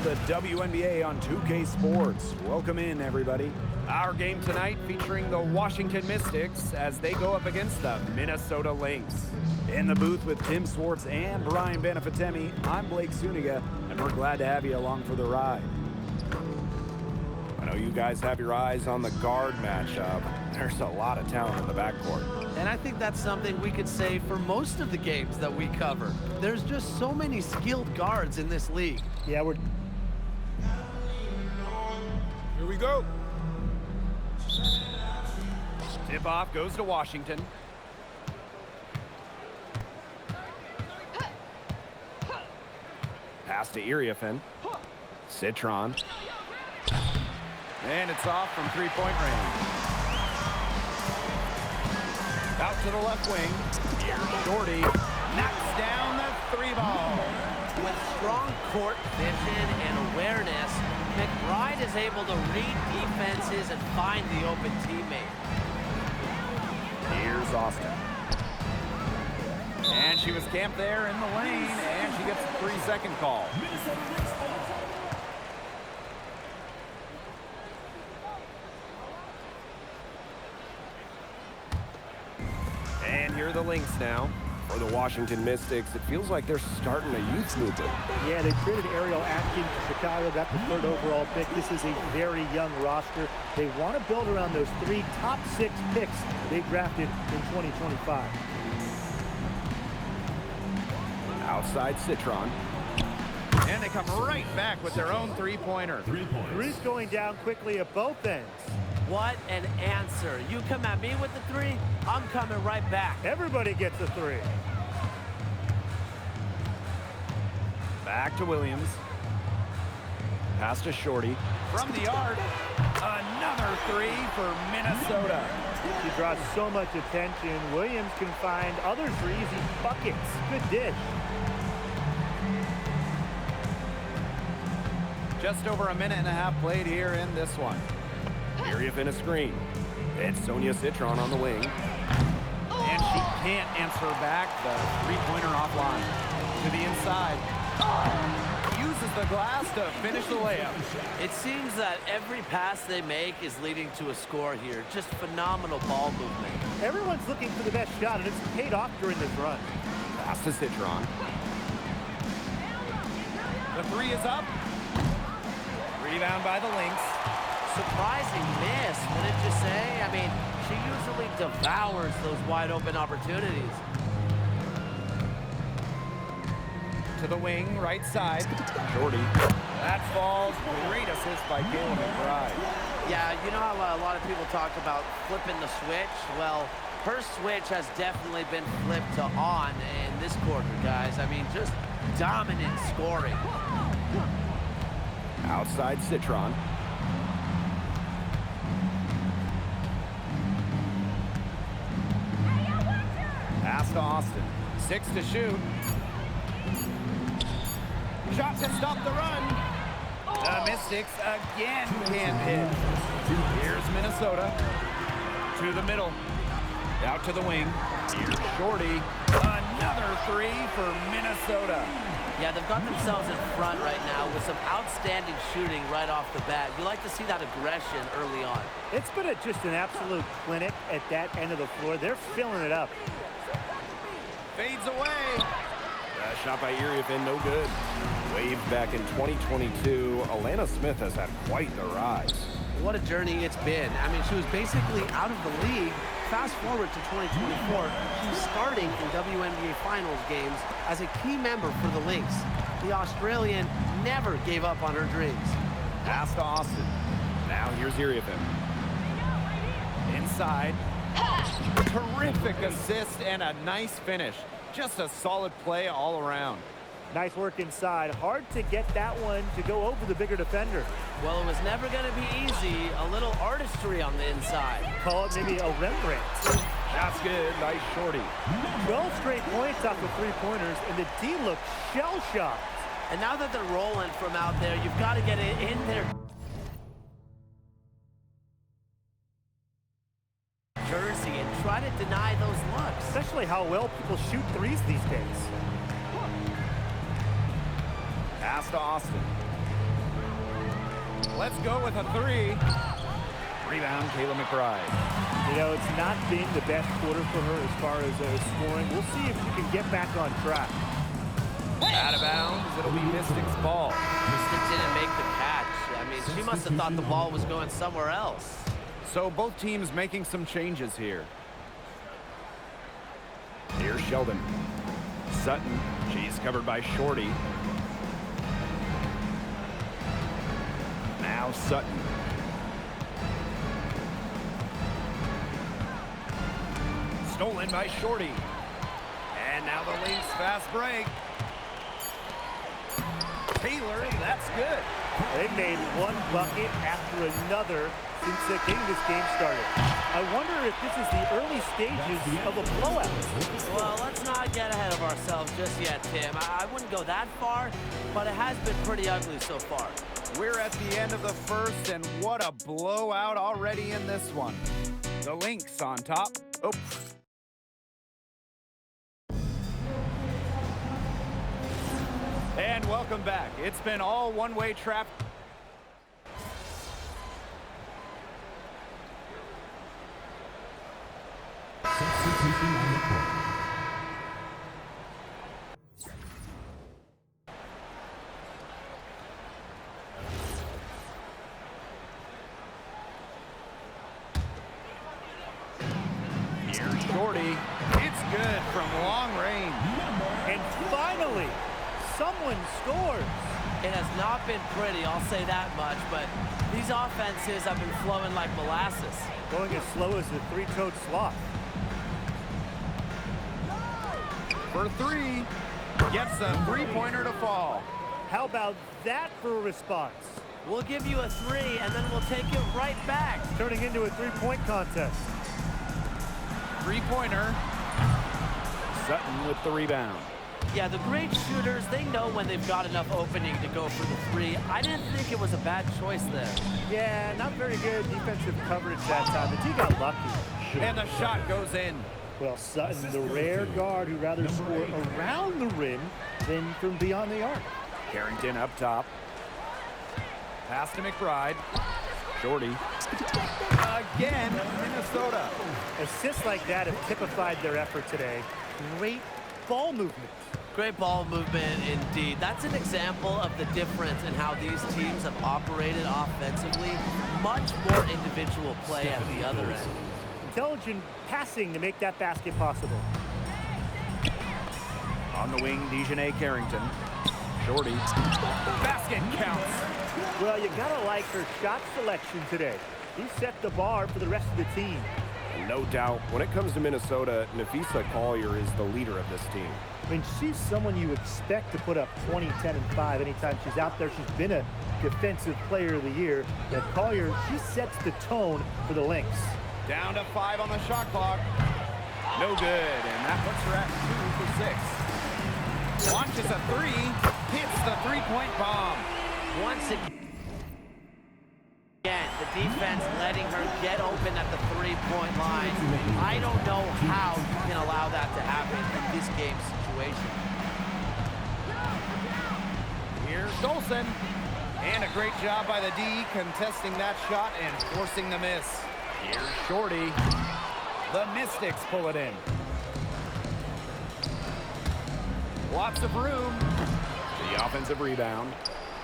the WNBA on 2K Sports. Welcome in, everybody. Our game tonight featuring the Washington Mystics as they go up against the Minnesota Lynx. In the booth with Tim Swartz and Brian Benefatemi, I'm Blake Zuniga, and we're glad to have you along for the ride. I know you guys have your eyes on the guard matchup. There's a lot of talent in the backcourt. And I think that's something we could say for most of the games that we cover. There's just so many skilled guards in this league. Yeah, we're... Here we go. Tip-off goes to Washington. Pass to Iriafen. Citron. And it's off from three-point range. Out to the left wing. Shorty knocks down the three ball. With strong court vision and awareness, McBride is able to read defenses and find the open teammate. Here's Austin. And she was camped there in the lane, and she gets a 3-second call. And here are the Lynx now. For the Washington Mystics, it feels like they're starting a youth movement. Yeah, they traded Ariel Atkins to Chicago, got the 3rd overall pick. This is a very young roster. They want to build around those 3 top 6 picks they drafted in 2025. Outside Citron. And they come right back with their own three-pointer. Three's going down quickly at both ends. What an answer. You come at me with the 3, I'm coming right back. Everybody gets a 3. Back to Williams. Pass to Shorty. From the arc, another 3 for Minnesota. She draws so much attention. Williams can find others for easy buckets. Good dish. Just over a minute and a half played here in this one. Iriafen a screen. It's Sonia Citron on the wing. And she can't answer back the three-pointer offline. To the inside. Uses the glass to finish the layup. It seems that every pass they make is leading to a score here. Just phenomenal ball movement. Everyone's looking for the best shot, and it's paid off during this run. Pass to Citron. The 3 is up. Rebound by the Lynx. Surprising miss, wouldn't you say? I mean, she usually devours those wide open opportunities. To the wing, right side. Shorty. That falls. Great assist by Kayla McBride. Yeah, you know how a lot of people talk about flipping the switch? Well, her switch has definitely been flipped to on in this quarter, guys. I mean, just dominant scoring. Outside Citron. Pass to Austin. 6 to shoot. Shot to stop the run. The Mystics again can't hit. Here's Minnesota. To the middle. Out to the wing. Here's Shorty. Another 3 for Minnesota. Yeah, they've got themselves in front right now with some outstanding shooting right off the bat. You like to see that aggression early on. It's been just an absolute clinic at that end of the floor. They're filling it up. Fades away. Shot by Iriafen, no good. Waved back in 2022, Alana Smith has had quite the rise. What a journey it's been. I mean, she was basically out of the league. Fast forward to 2024, she's starting in WNBA Finals games as a key member for the Lynx. The Australian never gave up on her dreams. Pass to Austin. Now here's Iriafen. Inside. Terrific assist and a nice finish. Just a solid play all around. Nice work inside. Hard to get that one to go over the bigger defender. Well, it was never going to be easy. A little artistry on the inside. Call it maybe a Rembrandt. That's good. Nice Shorty. 12 straight points off the three-pointers, and the D looks shell-shocked. And now that they're rolling from out there, you've got to get it in there. Jersey and try to deny those looks. Especially how well people shoot threes these days. Pass to Austin. Let's go with a three. Rebound, Kayla McBride. You know, it's not been the best quarter for her as far as scoring. We'll see if she can get back on track. Out of bounds, it'll be Mystics ball. Mystic didn't make the catch. I mean, she must have thought the ball was going somewhere else. So both teams making some changes here. Here's Sheldon. Sutton, she's covered by Shorty. Now Sutton. Stolen by Shorty. And now the Lynx fast break. Taylor, that's good. They made one bucket after another since getting this game started. I wonder if this is the early stages of a blowout. Well, let's not get ahead of ourselves just yet, Tim. I wouldn't go that far, but it has been pretty ugly so far. We're at the end of the first, and what a blowout already in this one. The Lynx on top. Oh. And welcome back. It's been all one-way traffic. Here's Shorty. It's good from long range. And finally, someone scores. It has not been pretty, I'll say that much, but these offenses have been flowing like molasses. Going as slow as the three-toed sloth. For three. Gets a three-pointer to fall. How about that for a response? We'll give you a three, and then we'll take it right back. Turning into a three-point contest. Three-pointer. Sutton with the rebound. Yeah, the great shooters, they know when they've got enough opening to go for the three. I didn't think it was a bad choice there. Yeah, not very good defensive coverage that time. The team got lucky. And the shot goes in. Well, Sutton, the rare guard who'd rather score around the rim than from beyond the arc. Carrington up top. Pass to McBride. Shorty. Again, Minnesota. Assists like that have typified their effort today. Great ball movement. Great ball movement indeed. That's an example of the difference in how these teams have operated offensively. Much more individual play at the other end. Intelligent passing to make that basket possible. On the wing, Dejanay Carrington. Shorty. Basket counts. Well, you gotta like her shot selection today. He set the bar for the rest of the team. No doubt. When it comes to Minnesota, Nafisa Collier is the leader of this team. I mean, she's someone you expect to put up 20, 10, and 5 anytime she's out there. She's been a defensive player of the year. But Collier, she sets the tone for the Lynx. Down to 5 on the shot clock. No good, and that puts her at 2 for 6. Launches a three, hits the three-point bomb. Once again, the defense letting her get open at the three-point line. I don't know how you can allow that to happen in this game situation. Here's Dolson. And a great job by the D contesting that shot and forcing the miss. Here's Shorty. The Mystics pull it in. Lots of room. The offensive rebound.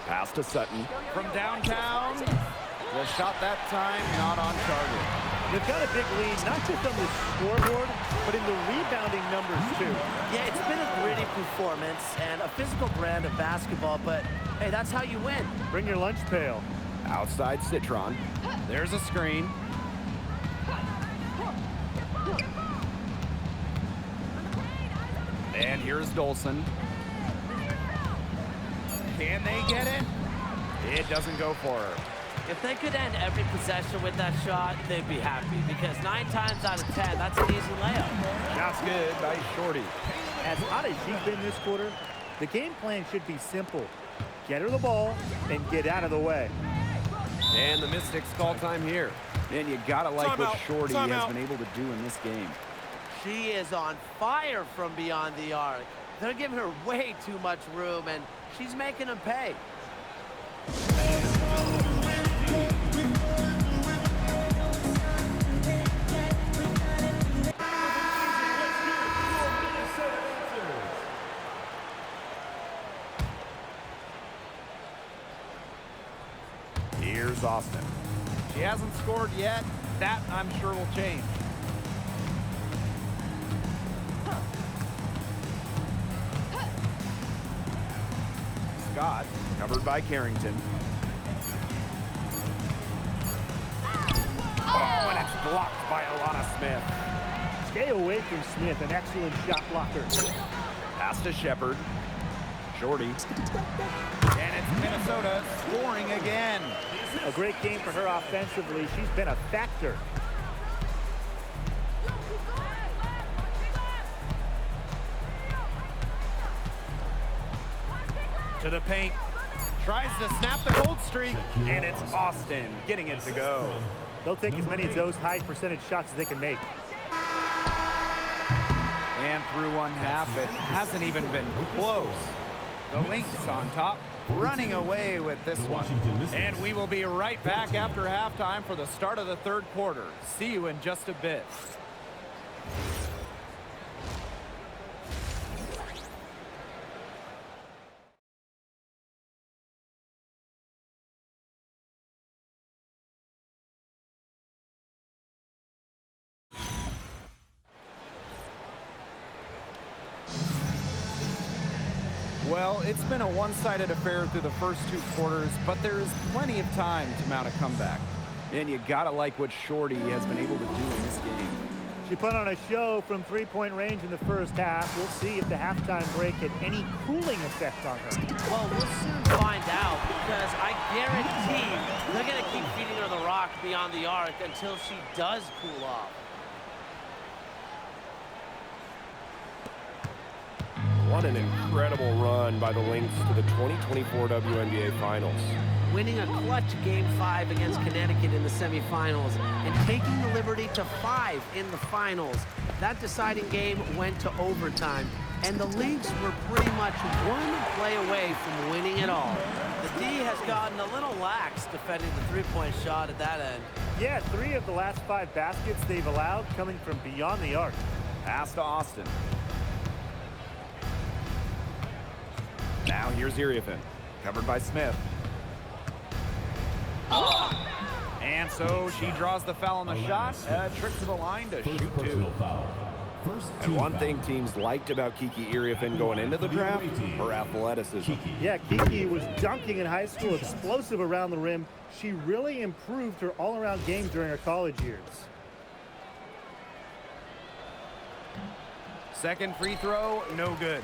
Pass to Sutton. From downtown. The shot that time not on target. They've got a big lead, not just on the scoreboard, but in the rebounding numbers, too. Yeah, it's been a gritty performance and a physical brand of basketball, but hey, that's how you win. Bring your lunch pail. Outside Citron. There's a screen. And here's Dolson. Can they get it? It doesn't go for her. If they could end every possession with that shot, they'd be happy because 9 times out of 10, that's an easy layup. That's good by Shorty. As hot as she's been this quarter, the game plan should be simple. Get her the ball and get out of the way. And the Mystics call time here. And you gotta like what Shorty has been able to do in this game. She is on fire from beyond the arc. They're giving her way too much room, and she's making them pay. Here's Austin. She hasn't scored yet. That, I'm sure, will change. Scott, covered by Carrington. Oh, and it's blocked by Alana Smith. Stay away from Smith, an excellent shot blocker. Pass to Shepard. Shorty. And it's Minnesota scoring again. A great game for her offensively. She's been a factor. To the paint. Tries to snap the cold streak. And it's Austin getting it to go. They'll take as many of those high percentage shots as they can make. And through one half, it hasn't even been close. The Lynx on top, running away with this one. And we will be right back after halftime for the start of the third quarter. See you in just a bit. Well, it's been a one-sided affair through the first two quarters, but there is plenty of time to mount a comeback. And you gotta like what Shorty has been able to do in this game. She put on a show from three-point range in the first half. We'll see if the halftime break had any cooling effect on her. Well, we'll soon find out, because I guarantee they're going to keep feeding her the rock beyond the arc until she does cool off. What an incredible run by the Lynx to the 2024 WNBA Finals. Winning a clutch Game 5 against Connecticut in the semifinals and taking the liberty to 5 in the finals. That deciding game went to overtime, and the Lynx were pretty much one play away from winning it all. The D has gotten a little lax defending the three-point shot at that end. Yeah, 3 of the last 5 baskets they've allowed coming from beyond the arc. Pass to Austin. Now here's Iriefin, covered by Smith. And so she draws the foul on the shot. A trip to the line to shoot 2. And one thing teams liked about Kiki Iriefin going into the draft, her athleticism. Yeah, Kiki was dunking in high school, explosive around the rim. She really improved her all-around game during her college years. Second free throw, no good.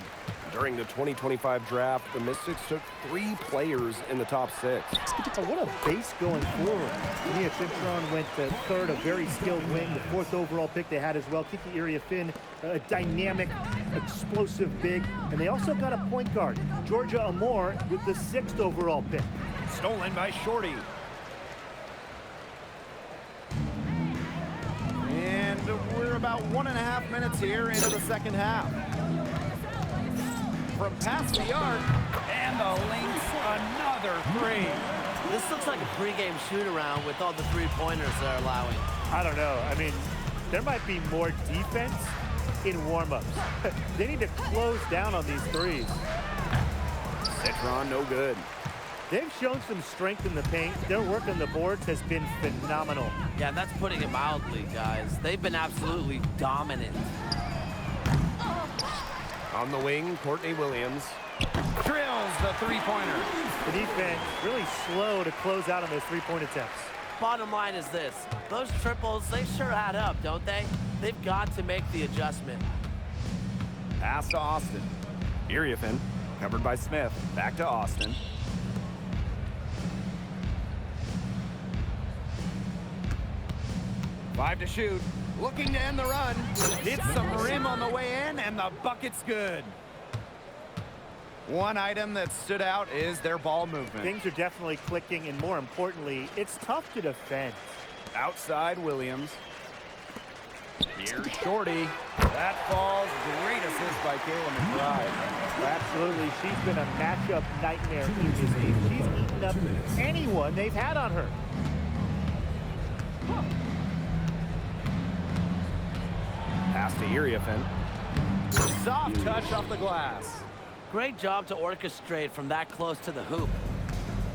During the 2025 draft, the Mystics took 3 players in the top 6. Oh, what a base going forward. Mia Cintron went to 3rd, a very skilled wing, the 4th overall pick they had as well. Kiki Iriefin, a dynamic, explosive big. And they also got a point guard, Georgia Amore, with the 6th overall pick. Stolen by Shorty. And we're about 1.5 minutes here into the second half. From past the arc, and the Lynx, another 3. This looks like a pregame shoot-around with all the three-pointers they're allowing. I don't know. I mean, there might be more defense in warm-ups. They need to close down on these threes. Citron, no good. They've shown some strength in the paint. Their work on the boards has been phenomenal. Yeah, that's putting it mildly, guys. They've been absolutely dominant. On the wing, Courtney Williams. Drills the three-pointer. The defense really slow to close out on those three-point attempts. Bottom line is this. Those triples, they sure add up, don't they? They've got to make the adjustment. Pass to Austin. Iriefin, covered by Smith. Back to Austin. Five to shoot. Looking to end the run. Hits some rim on the way in, and the bucket's good. One item that stood out is their ball movement. Things are definitely clicking, and more importantly, it's tough to defend. Outside Williams. Here's Shorty. That falls. Great assist by Kayla McBride. Absolutely. She's been a matchup nightmare in this game. She's eaten up anyone they've had on her. Pass to Iriefin. Soft touch off the glass. Great job to orchestrate from that close to the hoop.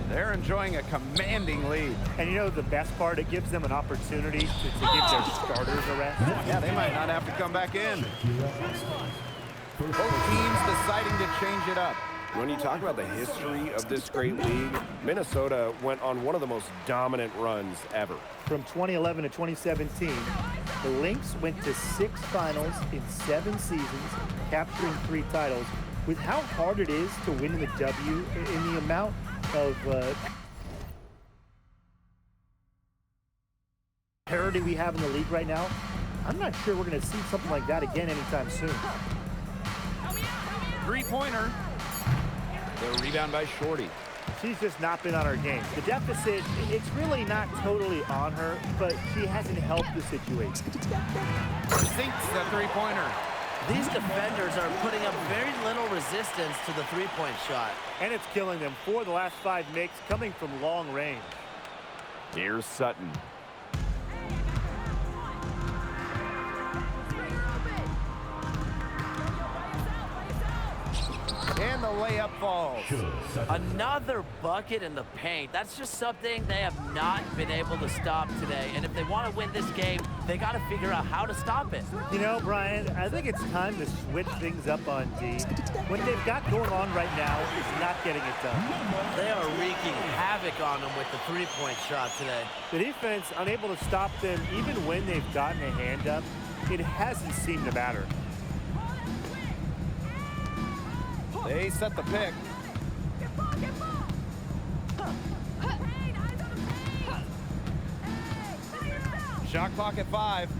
They're enjoying a commanding lead. And you know the best part? It gives them an opportunity to give their starters a rest. Yeah, they might not have to come back in. Both teams deciding to change it up. When you talk about the history of this great league, Minnesota went on one of the most dominant runs ever. From 2011 to 2017, the Lynx went to 6 finals in 7 seasons, capturing 3 titles. With how hard it is to win in the W, in the amount of parity we have in the league right now, I'm not sure we're going to see something like that again anytime soon. Three-pointer. The rebound by Shorty. She's just not been on her game. The deficit, it's really not totally on her, but she hasn't helped the situation. Sinks the three-pointer. These defenders are putting up very little resistance to the three-point shot. And it's killing them. 4 of the last 5 makes coming from long range. Here's Sutton. And the layup falls. Another bucket in the paint. That's just something they have not been able to stop today. And if they want to win this game, they got to figure out how to stop it. You know, Brian, I think it's time to switch things up on D. What they've got going on right now is not getting it done. They are wreaking havoc on them with the three-point shot today. The defense unable to stop them even when they've gotten a hand up. It hasn't seemed to matter. They set the pick. Shot clock at 5.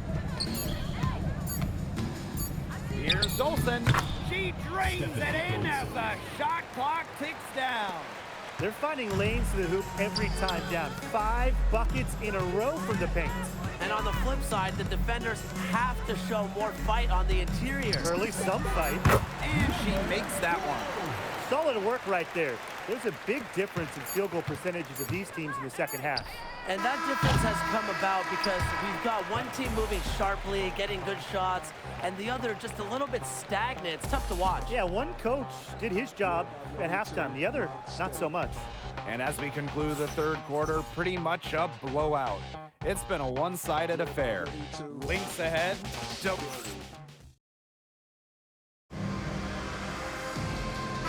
Here's Dolson. She drains it in as the shot clock ticks down. They're finding lanes to the hoop every time down. 5 buckets in a row from the paint. And on the flip side, the defenders have to show more fight on the interior. Or at least some fight. And she makes that one. Solid work right there. There's a big difference in field goal percentages of these teams in the second half. And that difference has come about because we've got one team moving sharply, getting good shots, and the other just a little bit stagnant. It's tough to watch. Yeah, one coach did his job at halftime. The other, not so much. And as we conclude the third quarter, pretty much a blowout. It's been a one-sided affair. Lynx ahead.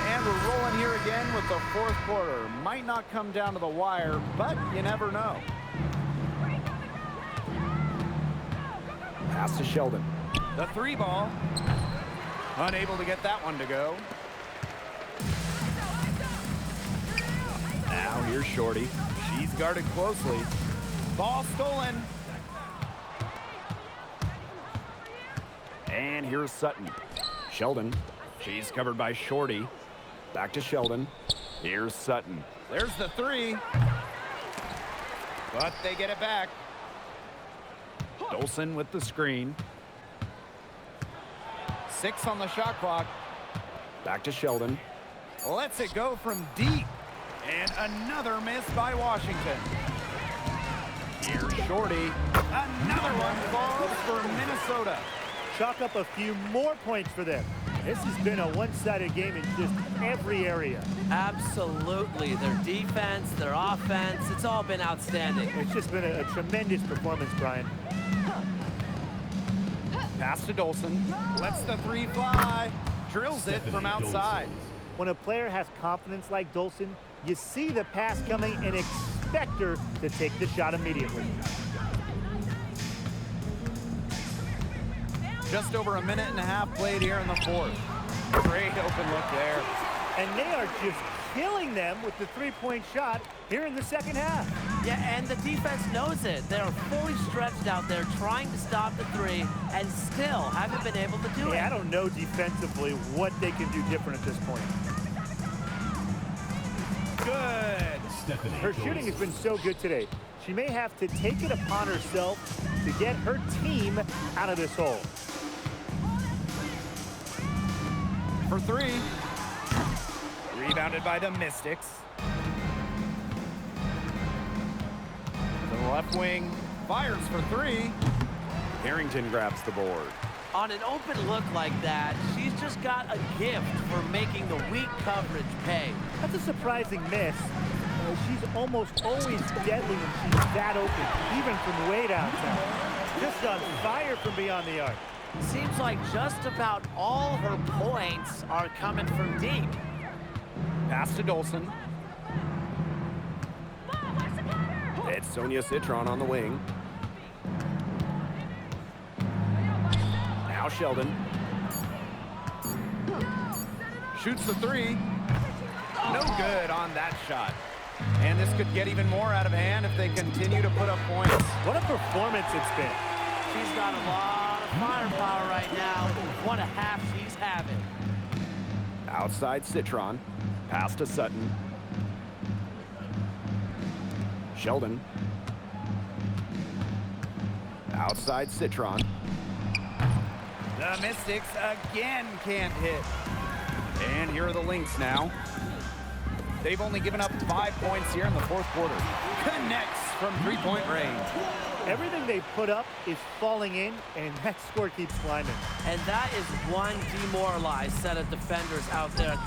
And we're rolling here again with the fourth quarter. Might not come down to the wire, but you never know. Pass to Sheldon. The 3 ball. Unable to get that one to go. Now here's Shorty. She's guarded closely. Ball stolen. And here's Sutton. Sheldon. She's covered by Shorty. Back to Sheldon. Here's Sutton. There's the 3. But they get it back. Dolson with the screen. 6 on the shot clock. Back to Sheldon. Lets it go from deep. And another miss by Washington. Here's Shorty. Another one falls for Minnesota. Chalk up a few more points for them. This has been a one-sided game in just every area. Absolutely. Their defense, their offense, it's all been outstanding. It's just been a tremendous performance, Brian. Pass to Dolson. Lets the 3 fly. Drills it from outside. When a player has confidence like Dolson, you see the pass coming and expect her to take the shot immediately. Just over a minute and a half played here in the fourth. Great open look there. And they are just killing them with the three-point shot here in the second half. Yeah, and the defense knows it. They're fully stretched out there trying to stop the 3 and still haven't been able to do it. Yeah, I don't know defensively what they can do different at this point. Good. Her shooting has been so good today. She may have to take it upon herself to get her team out of this hole. For 3. Rebounded by the Mystics. To the left wing. Fires for 3. Harrington grabs the board. On an open look like that, she's just got a gift for making the weak coverage pay. That's a surprising miss. She's almost always deadly when she's that open, even from way downtown. Just on fire from beyond the arc. Seems like just about all her points are coming from deep. Pass to Dolson. It's Sonia Citron on the wing. Now Sheldon. Shoots the three. No good on that shot. And this could get even more out of hand if they continue to put up points. What a performance it's been. She's got a lot of firepower right now. What a half she's having. Outside Citron. Pass to Sutton. Sheldon. Outside Citron. The Mystics again can't hit. And here are the Lynx now. They've only given up 5 points here in the fourth quarter. Connects from three-point range. Everything they put up is falling in, and that score keeps climbing. And that is one demoralized set of defenders out there.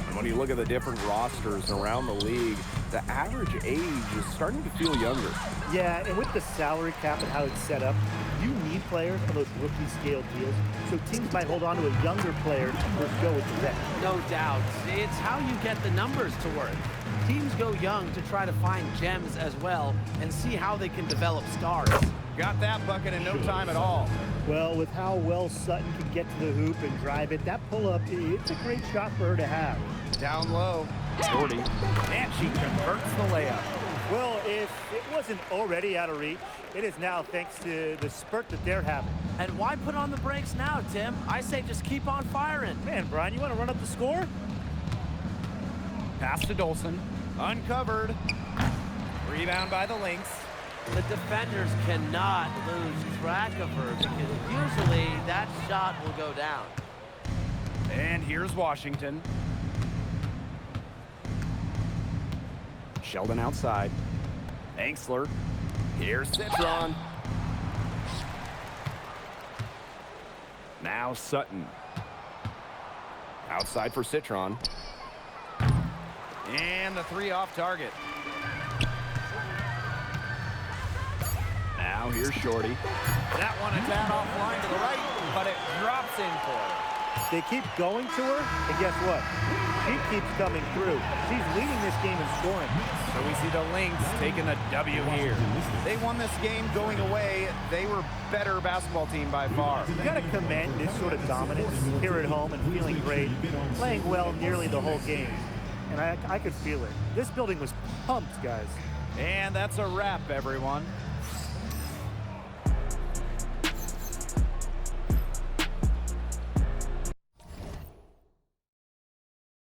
And when you look at the different rosters around the league, the average age is starting to feel younger. Yeah, and with the salary cap and how it's set up, you need players on those rookie scale deals, so teams might hold on to a younger player versus go with the vet. No doubt. It's how you get the numbers to work. Teams go young to try to find gems as well and see how they can develop stars. Got that bucket in no time at all. Well, with how well Sutton can get to the hoop and drive it, that pull-up, it's a great shot for her to have. Down low. Jordy. And she converts the layup. Well, if it wasn't already out of reach, it is now thanks to the spurt that they're having. And why put on the brakes now, Tim? I say just keep on firing. Man, Brian, you want to run up the score? Pass to Dolson. Uncovered. Rebound by the Lynx. The defenders cannot lose track of her because usually that shot will go down. And here's Washington. Sheldon outside. Angsler. Here's Citron. Now Sutton. Outside for Citron. And the three off target. Now here's Shorty. That one a tad offline to the right, but it drops in for her. They keep going to her, and guess what? She keeps coming through. She's leading this game in scoring. So we see the Lynx taking the W here. They won this game going away. They were better basketball team by far. You got to commend this sort of dominance here at home and feeling great, playing well nearly the whole game. And I could feel it. This building was pumped, guys. And that's a wrap, everyone.